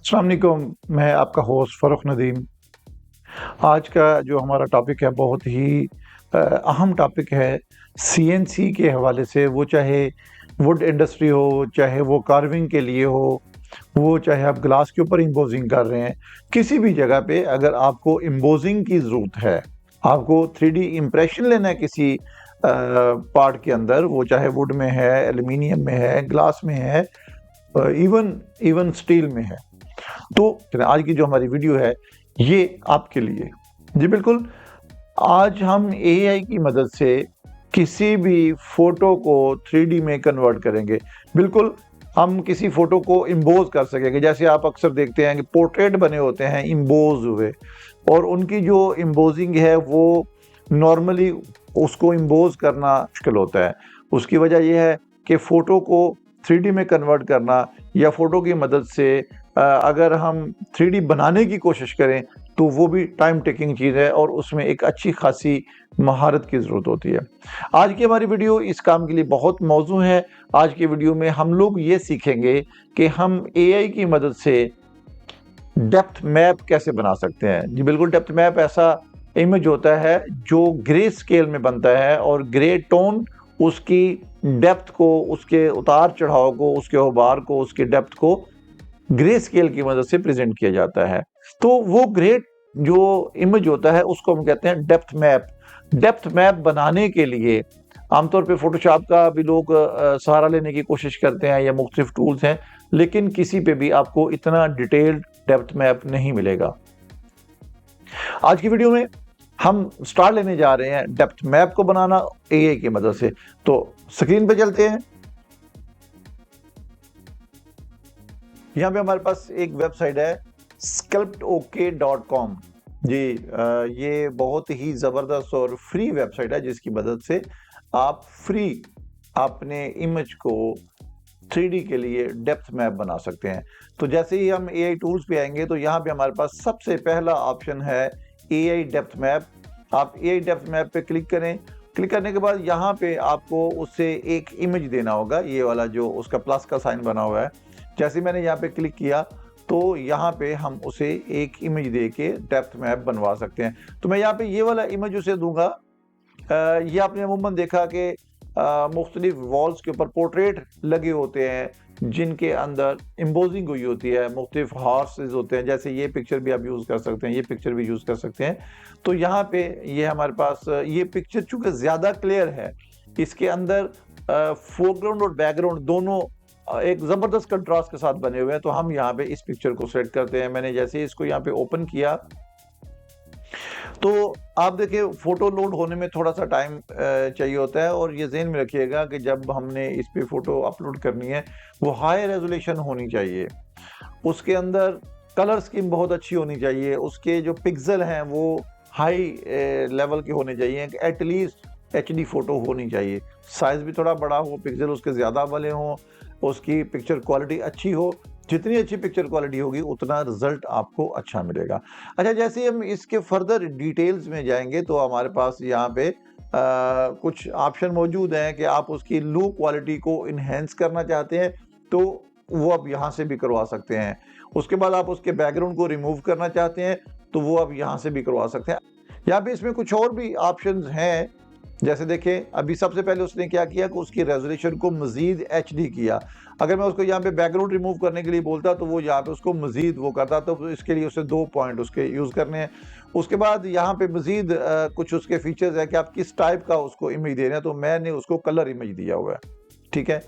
अस्सलाम वालेकुम, मैं आपका होस्ट फ़र्रुख नदीम। आज का जो हमारा टॉपिक है बहुत ही अहम टॉपिक है सीएनसी के हवाले से। वो चाहे वुड इंडस्ट्री हो, चाहे वो कार्विंग के लिए हो, वो चाहे आप ग्लास के ऊपर एम्बोसिंग कर रहे हैं, किसी भी जगह पे अगर आपको एम्बोसिंग की ज़रूरत है, आपको 3D इम्प्रेशन लेना है किसी पार्ट के अंदर, वो चाहे वुड में है, एल्यूमीनियम में है, ग्लास में है, इवन इवन स्टील में है। तो आज की जो हमारी वीडियो है ये आपके लिए। जी बिल्कुल, आज हम एआई की मदद से किसी भी फोटो को 3D में कन्वर्ट करेंगे। बिल्कुल, हम किसी फोटो को इम्बोज कर सकेंगे। जैसे आप अक्सर देखते हैं कि पोर्ट्रेट बने होते हैं इम्बोज हुए, और उनकी जो इम्बोजिंग है वो नॉर्मली उसको इम्बोज करना मुश्किल होता है। उसकी वजह यह है कि फ़ोटो को 3D में कन्वर्ट करना, या फ़ोटो की मदद से अगर हम 3D बनाने की कोशिश करें तो वो भी टाइम टेकिंग चीज़ है, और उसमें एक अच्छी खासी महारत की ज़रूरत होती है। आज की हमारी वीडियो इस काम के लिए बहुत मौजू है। आज की वीडियो में हम लोग ये सीखेंगे कि हम एआई की मदद से डेप्थ मैप कैसे बना सकते हैं। जी बिल्कुल, डेप्थ मैप ऐसा इमेज होता है जो ग्रे स्केल में बनता है, और ग्रे टोन उसकी डेप्थ को, उसके उतार चढ़ाव को, उसके उभार को, उसके डेप्थ को ग्रे स्केल की मदद से प्रेजेंट किया जाता है। तो वो ग्रे जो इमेज होता है उसको हम कहते हैं डेप्थ मैप। डेप्थ मैप बनाने के लिए आमतौर पे फोटोशॉप का भी लोग सहारा लेने की कोशिश करते हैं, या मुख्तलिफ टूल्स हैं, लेकिन किसी पे भी आपको इतना डिटेल्ड डेप्थ मैप नहीं मिलेगा। आज की वीडियो में हम स्टार्ट लेने जा रहे हैं डेप्थ मैप को बनाना एआई की मदद से। तो स्क्रीन पे चलते हैं। यहाँ पे हमारे पास एक वेबसाइट है sculptok.com। जी ये बहुत ही ज़बरदस्त और फ्री वेबसाइट है, जिसकी मदद से आप फ्री अपने इमेज को 3D के लिए डेप्थ मैप बना सकते हैं। तो जैसे ही हम एआई टूल्स पे आएंगे तो यहाँ पे हमारे पास सबसे पहला ऑप्शन है एआई डेप्थ मैप। आप एआई डेप्थ मैप पे क्लिक करें। क्लिक करने के बाद यहाँ पे आपको उससे एक इमेज देना होगा, ये वाला जो उसका प्लस का साइन बना हुआ है। जैसे मैंने यहाँ पे क्लिक किया तो यहाँ पे हम उसे एक इमेज दे के डेप्थ मैप बनवा सकते हैं। तो मैं यहाँ पे ये वाला इमेज उसे दूंगा। ये आपने अमूमन देखा कि मुख्तलिफ वॉल्स के ऊपर पोर्ट्रेट लगे होते हैं जिनके अंदर एम्बोजिंग हुई होती है, मुख्तलिफ हॉर्सेस होते हैं। जैसे ये पिक्चर भी आप यूज़ कर सकते हैं, ये पिक्चर भी यूज़ कर सकते हैं। तो यहाँ पे ये हमारे पास ये पिक्चर चूँकि ज़्यादा क्लियर है, इसके अंदर फोरग्राउंड और बैकग्राउंड दोनों एक ज़बरदस्त कंट्रास्ट के साथ बने हुए हैं। तो हम यहाँ पे इस पिक्चर को सेलेक्ट करते हैं। मैंने जैसे ही इसको यहाँ पे ओपन किया तो आप देखिए फ़ोटो लोड होने में थोड़ा-सा टाइम चाहिए होता है, और ये ज़हन में रखिएगा कि जब हमने इस पे फ़ोटो अपलोड करनी है, वो हाई रेज़ोल्यूशन होनी चाहिए। उसके अंदर कलर स्कीम बहुत अच्छी होनी चाहिए, उसके जो पिक्सल हैं वो हाई लेवल के होने चाहिए, एटलीस्ट एचडी फ़ोटो होनी चाहिए। साइज़ भी थोड़ा बड़ा हो, पिक्सल उसके ज़्यादा बड़े हों, उसकी पिक्चर क्वालिटी अच्छी हो। जितनी अच्छी पिक्चर क्वालिटी होगी उतना रिज़ल्ट आपको अच्छा मिलेगा। अच्छा, जैसे ही हम इसके फर्दर डिटेल्स में जाएँगे तो हमारे पास यहाँ पे कुछ ऑप्शन मौजूद हैं कि आप उसकी लुक क्वालिटी को एनहांस करना चाहते हैं, तो वो आप यहाँ से भी करवा सकते हैं। उसके बाद आप उसके बैकग्राउंड को रिमूव करना चाहते हैं, तो वो आप यहाँ से भी करवा सकते हैं। यहाँ पे इसमें कुछ और भी ऑप्शंस हैं। जैसे देखें, अभी सबसे पहले उसने क्या किया कि उसकी रेज़ोल्यूशन को मज़ीद एचडी किया। अगर मैं उसको यहाँ पे बैकग्राउंड रिमूव करने के लिए बोलता तो वो यहाँ पे उसको मज़ीद वो करता, तो इसके लिए उसे 2 पॉइंट उसके यूज़ करने हैं। उसके बाद यहाँ पे मज़ीद कुछ उसके फीचर्स हैं कि आप किस टाइप का उसको इमेज दे रहे हैं, तो मैंने उसको कलर इमेज दिया हुआ है, ठीक है।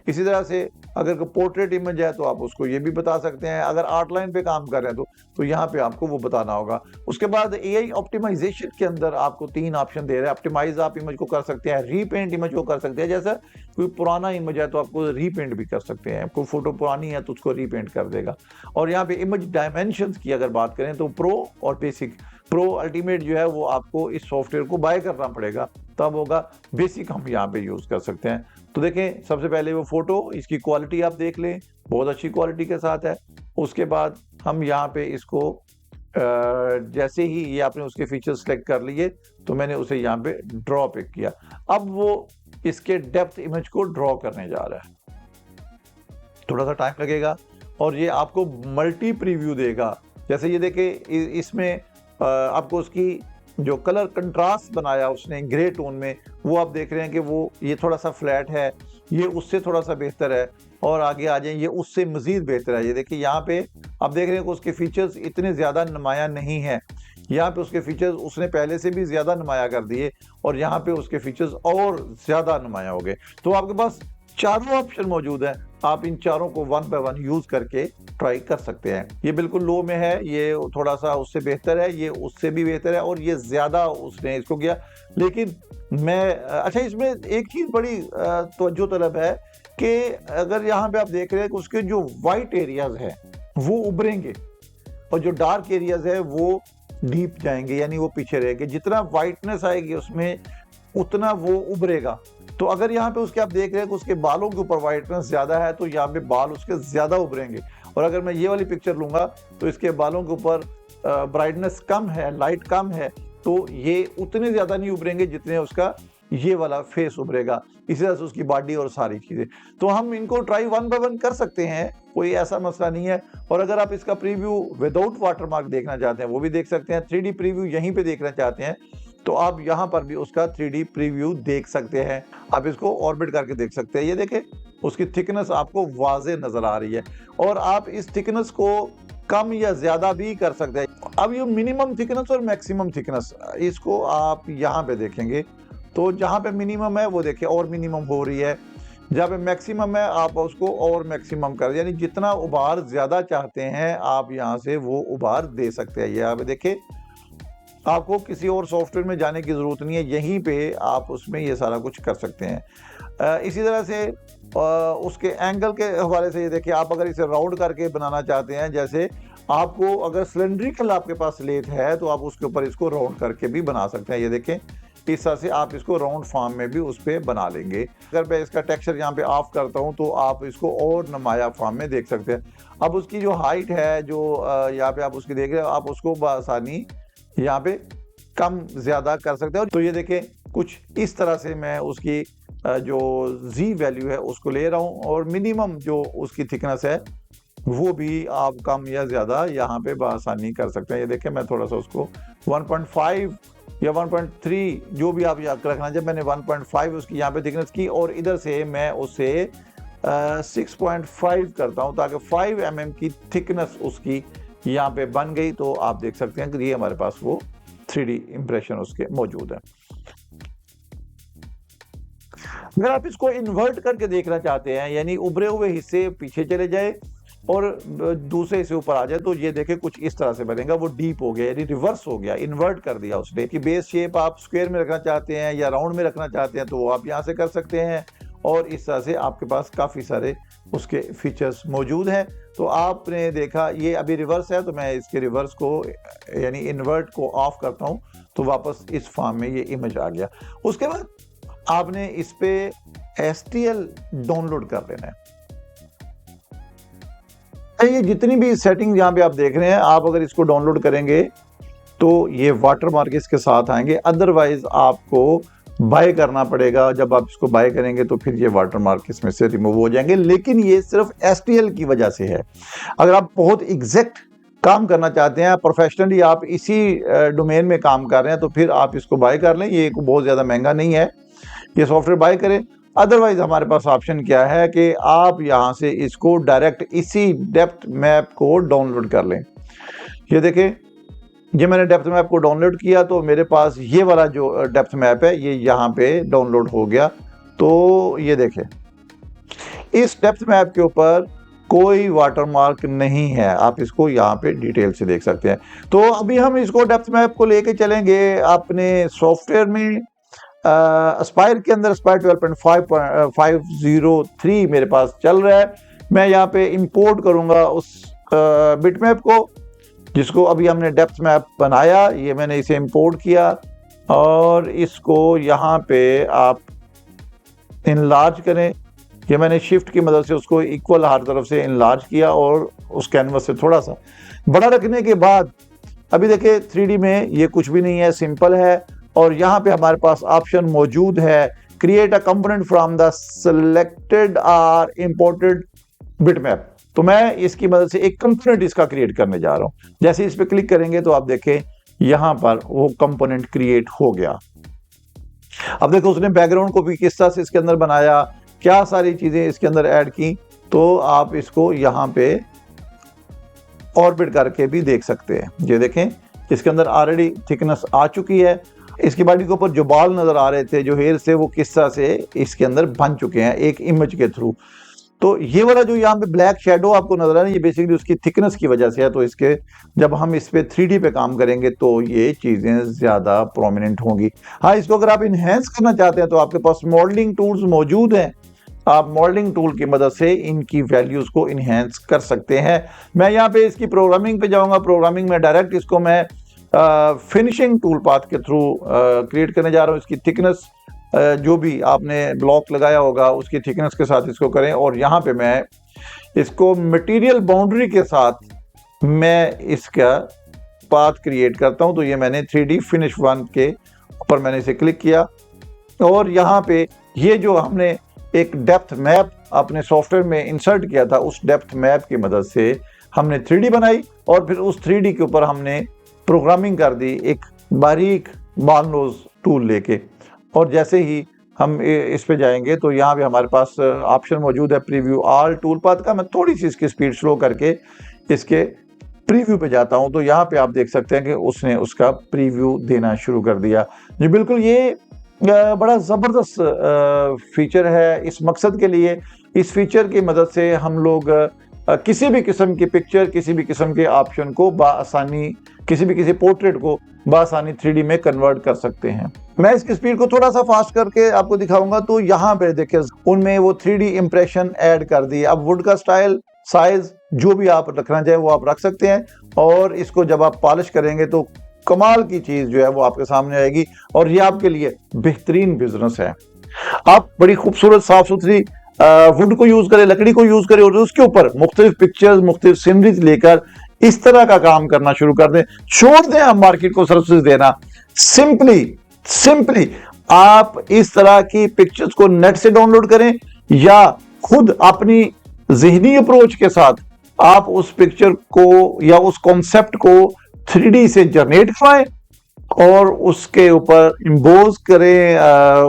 इसी तरह से अगर कोई पोर्ट्रेट इमेज है तो आप उसको ये भी बता सकते हैं। अगर आउटलाइन पे काम कर रहे हैं तो यहाँ पे आपको वो बताना होगा। उसके बाद एआई ऑप्टिमाइजेशन के अंदर आपको 3 ऑप्शन दे रहे हैं। ऑप्टिमाइज आप इमेज को कर सकते हैं, रीपेंट इमेज को कर सकते हैं। जैसा कोई पुराना इमेज है तो आपको रीपेंट भी कर सकते हैं, कोई फोटो पुरानी है तो उसको रीपेंट कर देगा। और यहाँ पे इमेज डायमेंशंस की अगर बात करें तो प्रो और बेसिक। प्रो अल्टीमेट जो है वो आपको इस सॉफ्टवेयर को बाय करना पड़ेगा, तब होगा। बेसिक हम यहाँ पे यूज़ कर सकते हैं। तो देखें, सबसे पहले वो फ़ोटो, इसकी क्वालिटी आप देख लें, बहुत अच्छी क्वालिटी के साथ है। उसके बाद हम यहाँ पे इसको जैसे ही ये आपने उसके फीचर्स सेलेक्ट कर लिए तो मैंने उसे यहाँ पे ड्रॉ पिक किया। अब वो इसके डेप्थ इमेज को ड्रॉ करने जा रहा है। थोड़ा सा टाइम लगेगा, और ये आपको मल्टी प्रीव्यू देगा। जैसे ये देखिए इसमें आपको उसकी जो कलर कंट्रास्ट बनाया उसने ग्रे टोन में, वो आप देख रहे हैं कि वो ये थोड़ा सा फ्लैट है, ये उससे थोड़ा सा बेहतर है, और आगे आ जाए ये उससे मजीद बेहतर है। ये देखिए यहाँ पे आप देख रहे हैं कि उसके फीचर्स इतने ज़्यादा नुमाया नहीं है, यहाँ पे उसके फीचर्स उसने पहले से भी ज़्यादा नुमाया कर दिए और यहाँ पे उसके फीचर्स और ज़्यादा नुमाया हो गए। तो आपके पास चारों ऑप्शन मौजूद हैं, आप इन चारों को वन बाय वन यूज़ करके ट्राई कर सकते हैं। ये बिल्कुल लो में है, ये थोड़ा सा उससे बेहतर है, ये उससे भी बेहतर है, और ये ज़्यादा उसने इसको किया। लेकिन मैं अच्छा, इसमें एक चीज़ बड़ी तवज्जो तलब है कि अगर यहाँ पे आप देख रहे हैं कि उसके जो वाइट एरियाज हैं वो उभरेंगे और जो डार्क एरियाज है वो डीप जाएंगे, यानी वो पीछे रहेंगे। जितना वाइटनेस आएगी उसमें उतना वो उभरेगा। तो अगर यहाँ पे उसके आप देख रहे हैं कि उसके बालों के ऊपर वाइटनेस ज्यादा है तो यहाँ पे बाल उसके ज्यादा उभरेंगे, और अगर मैं ये वाली पिक्चर लूंगा तो इसके बालों के ऊपर ब्राइटनेस कम है, लाइट कम है, तो ये उतने ज्यादा नहीं उभरेंगे जितने उसका ये वाला फेस उभरेगा। इसी तरह से उसकी बॉडी और सारी चीजें। तो हम इनको ट्राई वन बाय वन कर सकते हैं, कोई ऐसा मसला नहीं है। और अगर आप इसका प्रीव्यू विदाउट वाटरमार्क देखना चाहते हैं वो भी देख सकते हैं। 3D प्रीव्यू यहीं पे देखना चाहते हैं तो आप यहाँ पर भी उसका 3D प्रीव्यू देख सकते हैं। आप इसको ऑर्बिट करके देख सकते हैं। ये देखें उसकी थिकनेस आपको वाज़े नजर आ रही है, और आप इस थिकनेस को कम या ज्यादा भी कर सकते हैं। अब ये मिनिमम थिकनेस और मैक्सिमम थिकनेस, इसको आप यहाँ पे देखेंगे तो जहाँ पे मिनिमम है वो देखिए और मिनिमम हो रही है, जहाँ पे मैक्सिमम है आप उसको और मैक्सिमम कर, यानी जितना उभार ज्यादा चाहते हैं आप यहाँ से वो उभार दे सकते हैं। यहाँ पे देखिए आपको किसी और सॉफ्टवेयर में जाने की ज़रूरत नहीं है, यहीं पे आप उसमें ये सारा कुछ कर सकते हैं। इसी तरह से उसके एंगल के हवाले से ये देखिए, आप अगर इसे राउंड करके बनाना चाहते हैं, जैसे आपको अगर सिलेंड्रिकल आपके पास लेथ है तो आप उसके ऊपर इसको राउंड करके भी बना सकते हैं। ये देखें इस तरह से आप इसको राउंड फॉर्म में भी उस पर बना लेंगे। अगर मैं इसका टेक्सचर यहाँ पे ऑफ करता हूँ तो आप इसको और नुमाया फॉर्म में देख सकते हैं। अब उसकी जो हाइट है जो यहाँ पे आप उसकी देख रहे हैं, आप उसको बआसानी यहाँ पे कम ज्यादा कर सकते हैं। तो ये देखें कुछ इस तरह से मैं उसकी जो जी वैल्यू है उसको ले रहा हूँ, और मिनिमम जो उसकी थिकनेस है वो भी आप कम या ज्यादा यहाँ पे बआसानी कर सकते हैं। ये देखें मैं थोड़ा सा उसको 1.5 या 1.3 जो भी आप याद रखना, जब मैंने 1.5 उसकी यहाँ पे थिकनेस की और इधर से मैं उसे 6.5 करता हूँ ताकि 5 mm की थिकनेस उसकी यहाँ पे बन गई। तो आप देख सकते हैं कि ये हमारे पास वो 3D इंप्रेशन उसके मौजूद है। अगर आप इसको इन्वर्ट करके देखना चाहते हैं, यानी उभरे हुए हिस्से पीछे चले जाए और दूसरे हिस्से ऊपर आ जाए, तो ये देखें कुछ इस तरह से बनेगा। वो डीप हो गया, यानी रिवर्स हो गया, इन्वर्ट कर दिया उसने। कि बेस शेप आप स्क्वायर में रखना चाहते हैं या राउंड में रखना चाहते हैं तो वो आप यहाँ से कर सकते हैं, और इस तरह से आपके पास काफ़ी सारे उसके फीचर्स मौजूद हैं। तो आपने देखा ये अभी रिवर्स है, तो मैं इसके रिवर्स को यानी इन्वर्ट को ऑफ करता हूँ तो वापस इस फॉर्म में ये इमेज आ गया। उसके बाद आपने इस पे STL डाउनलोड कर लेना है। ये जितनी भी सेटिंग यहाँ पे आप देख रहे हैं, आप अगर इसको डाउनलोड करेंगे तो ये वाटरमार्क इसके साथ आएंगे, अदरवाइज आपको बाय करना पड़ेगा। जब आप इसको बाय करेंगे तो फिर ये वाटरमार्क इसमें से रिमूव हो जाएंगे, लेकिन ये सिर्फ STL की वजह से है। अगर आप बहुत एग्जैक्ट काम करना चाहते हैं, प्रोफेशनली आप इसी डोमेन में काम कर रहे हैं, तो फिर आप इसको बाय कर लें। ये बहुत ज़्यादा महंगा नहीं है, ये सॉफ्टवेयर बाय करें। अदरवाइज हमारे पास ऑप्शन क्या है कि आप यहाँ से इसको डायरेक्ट इसी डेप्थ मैप को डाउनलोड कर लें। ये देखें ये मैंने डेप्थ मैप को डाउनलोड किया तो मेरे पास ये वाला जो डेप्थ मैप है ये यहाँ पे डाउनलोड हो गया। तो ये देखें इस डेप्थ मैप के ऊपर कोई वाटरमार्क नहीं है, आप इसको यहाँ पे डिटेल से देख सकते हैं। तो अभी हम इसको डेप्थ मैप को लेके चलेंगे अपने सॉफ्टवेयर में। एस्पायर के अंदर एस्पायर 12.5.503 मेरे पास चल रहा है। मैं यहाँ पे इंपोर्ट करूँगा उस बिटमैप को जिसको अभी हमने डेप्थ मैप बनाया। ये मैंने इसे इंपोर्ट किया और इसको यहाँ पे आप इनलार्ज करें। ये मैंने शिफ्ट की मदद से उसको इक्वल हर तरफ से इनलार्ज किया और उस कैनवस से थोड़ा सा बड़ा रखने के बाद अभी देखिए 3D में ये कुछ भी नहीं है, सिंपल है। और यहाँ पे हमारे पास ऑप्शन मौजूद है create a component from the selected or imported bitmap. तो मैं इसकी मदद से एक कंपोनेंट इसका क्रिएट करने जा रहा हूं। जैसे इस पे क्लिक करेंगे तो आप देखें यहां पर वो कंपोनेंट क्रिएट हो गया। अब देखो उसने बैकग्राउंड को भी किस तरह से इसके अंदर बनाया, क्या सारी चीजें इसके अंदर ऐड की, तो आप इसको यहां पे ऑर्बिट करके भी देख सकते हैं। ये देखें इसके अंदर ऑलरेडी थिकनेस आ चुकी है। इसकी बॉडी के ऊपर जो बाल नजर आ रहे थे, जो हेयर से, वो किस तरह से इसके अंदर बन चुके हैं एक इमेज के थ्रू। तो ये वाला जो यहाँ पे ब्लैक शेडो आपको नजर आ रहा है, ये बेसिकली उसकी थिकनेस की वजह से है। तो इसके जब हम इस पे 3D पे काम करेंगे तो ये चीजें ज्यादा प्रोमिनेंट होंगी। हाँ, इसको अगर आप इनहेंस करना चाहते हैं तो आपके पास मॉडलिंग टूल्स मौजूद हैं। आप मॉडलिंग टूल की मदद से इनकी वैल्यूज को इनहेंस कर सकते हैं। मैं यहाँ पे इसकी प्रोग्रामिंग पे जाऊंगा। प्रोग्रामिंग में डायरेक्ट इसको मैं फिनिशिंग टूल पाथ के थ्रू क्रिएट करने जा रहा हूँ। इसकी थिकनेस जो भी आपने ब्लॉक लगाया होगा उसकी थिकनेस के साथ इसको करें, और यहाँ पे मैं इसको मटेरियल बाउंड्री के साथ मैं इसका पाथ क्रिएट करता हूँ। तो ये मैंने 3D फिनिश 1 के ऊपर मैंने इसे क्लिक किया, और यहाँ पे ये जो हमने एक डेप्थ मैप अपने सॉफ्टवेयर में इंसर्ट किया था, उस डेप्थ मैप की मदद से हमने 3D बनाई, और फिर उस 3D के ऊपर हमने प्रोग्रामिंग कर दी एक बारीक बॉल नोज टूल लेके। और जैसे ही हम इस पे जाएंगे तो यहाँ पे हमारे पास ऑप्शन मौजूद है प्रीव्यू ऑल टूल पाथ का। मैं थोड़ी सी इसकी स्पीड स्लो करके इसके प्रीव्यू पे जाता हूँ, तो यहाँ पे आप देख सकते हैं कि उसने उसका प्रीव्यू देना शुरू कर दिया। जी बिल्कुल, ये बड़ा ज़बरदस्त फीचर है इस मकसद के लिए। इस फीचर की मदद से हम लोग किसी भी किस्म की पिक्चर, किसी भी किस्म के ऑप्शन को बासानी, किसी पोर्ट्रेट को बासानी 3D में कन्वर्ट कर सकते हैं। मैं इसकी स्पीड को थोड़ा सा फास्ट करके आपको दिखाऊंगा। तो यहाँ पे देखिए उनमें वो 3D इंप्रेशन ऐड कर दिए। अब वुड का स्टाइल, साइज जो भी आप रखना चाहे वो आप रख सकते हैं, और इसको जब आप पॉलिश करेंगे तो कमाल की चीज जो है वो आपके सामने आएगी, और ये आपके लिए बेहतरीन बिजनेस है। आप बड़ी खूबसूरत साफ सुथरी वुड को यूज करें, लकड़ी को यूज करें, और उसके ऊपर मुख्तलिफ पिक्चर्स, मुख्तलिफ सीनरीज लेकर इस तरह का काम करना शुरू कर दें। छोड़ दें हम मार्केट को सर्विसेज देना। सिंपली आप इस तरह की पिक्चर्स को नेट से डाउनलोड करें, या खुद अपनी ज़हनी अप्रोच के साथ आप उस पिक्चर को या उस कॉन्सेप्ट को 3D से जनरेट कराएं, और उसके ऊपर इम्पोज करें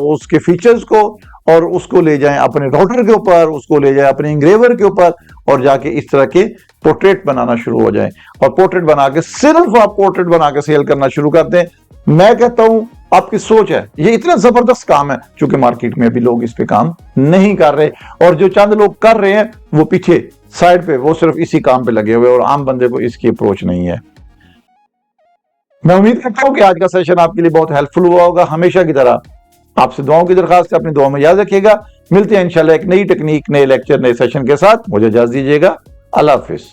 उसके फीचर्स को, और उसको ले जाएं अपने राउटर के ऊपर, उसको ले जाएं अपने इंग्रेवर के ऊपर, और जाके इस तरह के पोर्ट्रेट बनाना शुरू हो जाएं। और पोर्ट्रेट बना के सिर्फ आप पोर्ट्रेट बना के सेल करना शुरू कर दें। मैं कहता हूं आपकी सोच है, ये इतना जबरदस्त काम है क्योंकि मार्केट में अभी लोग इस पे काम नहीं कर रहे, और जो चंद लोग कर रहे हैं वो पीछे साइड पे वो सिर्फ इसी काम पे लगे हुए, और आम बंदे को इसकी अप्रोच नहीं है। मैं उम्मीद करता हूं कि आज का सेशन आपके लिए बहुत हेल्पफुल हुआ होगा। हमेशा की तरह आपसे दुआओं की दरखास्त है, अपनी दुआ में याद रखिएगा। मिलते हैं इंशाल्लाह एक नई टेक्निक, नए लेक्चर, नए सेशन के साथ। मुझे इजाजत दीजिएगा। अल्लाह हाफिज।